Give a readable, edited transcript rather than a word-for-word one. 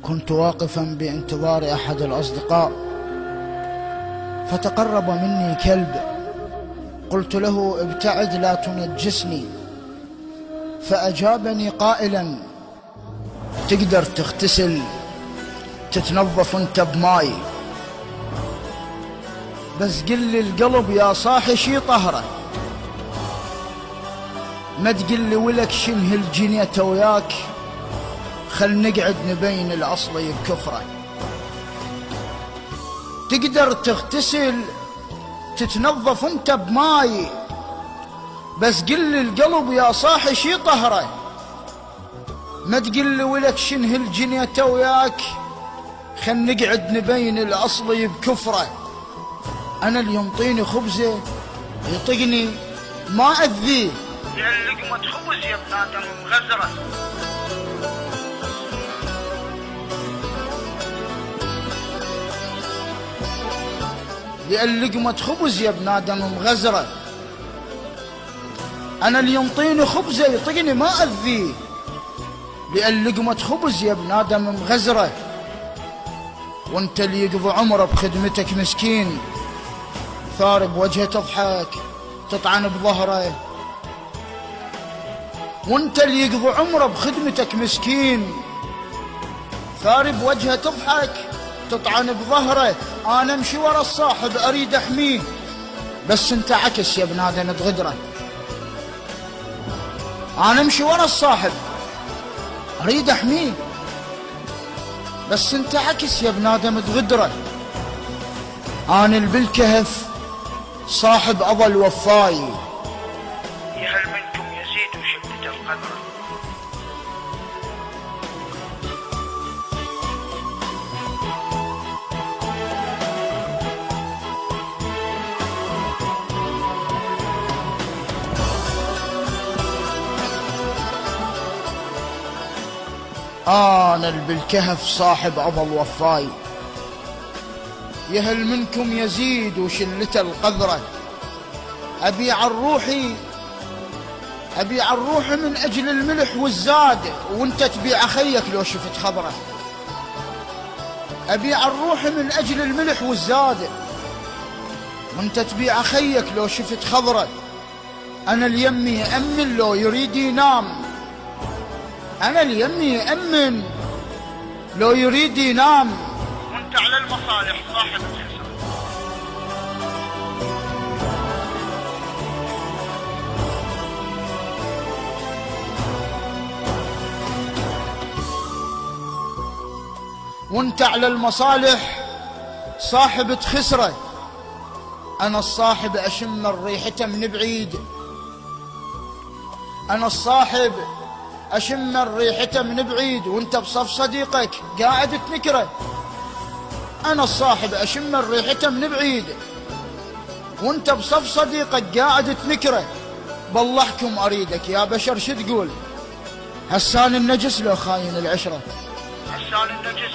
كنت واقفا بانتظار أحد الأصدقاء، فتقرب مني كلب. قلت له: ابتعد لا تنجسني. فأجابني قائلا: تقدر تغتسل تتنظف انت بماي، بس قل لي القلب يا صاحي شي طهره، ما تقل لي ولك شنه الجنية وياك، خل نقعد نبين الأصلي بكفره. تقدر تغتسل تتنظف انت بماي، بس قل لي القلب يا صاحي شي طهره، ما تقل لي ولك شنه الجنية وياك، خل نقعد نبين الأصلي بكفره. أنا اللي ينطيني خبزه يطقني ما أذيه، يا لقمة خبز يا ابن آدم مغزرة. لأن لقمة خبز يا ابن آدم مغزرة. أنا اللي ينطيني خبزه يطقني ما أذيه، لأن لقمة خبز يا ابن آدم مغزرة. وانت اللي يقضي عمره بخدمتك مسكين، ثار بوجهه تضحك تطعن بظهره. وانت اللي يقضي عمره بخدمتك مسكين، ثار بوجهه تضحك تطعن بظهره. انا امشي ورا الصاحب اريد احميه، بس انت عكس يا ابن ادم تغدره. انا امشي ورا الصاحب اريد احميه، بس انت عكس يا ابن ادم تغدره. انا اللي بالكهف صاحب اظل وفاي، يهل منكم يزيد شدة القدر. انا اللي بالكهف صاحب اظل وفاي، يهل منكم يزيد وشلته القذرة. أبيع الروحي من أجل الملح والزاد، وانت تبيع أخيك لو شفت خضره. أبيع الروحي من أجل الملح والزاد، وانت تبيع أخيك لو شفت خضره. أنا اليمي يأمن لو يريد ينام، أنا اليمي يأمن لو يريد ينام. وانت على المصالح صاحب الخسر. وانت على المصالح صاحب خسره. انا الصاحب اشم الريحة من بعيد، انا الصاحب اشم الريحة من بعيد، وانت بصف صديقك قاعد تنكره. انا الصاحب اشم الريحة من بعيد، وانت بصف صديقك قاعد تنكره. بالله احكم اريدك يا بشر شو تقول؟ هسان النجس لو خاين العشرة؟ حسان النجس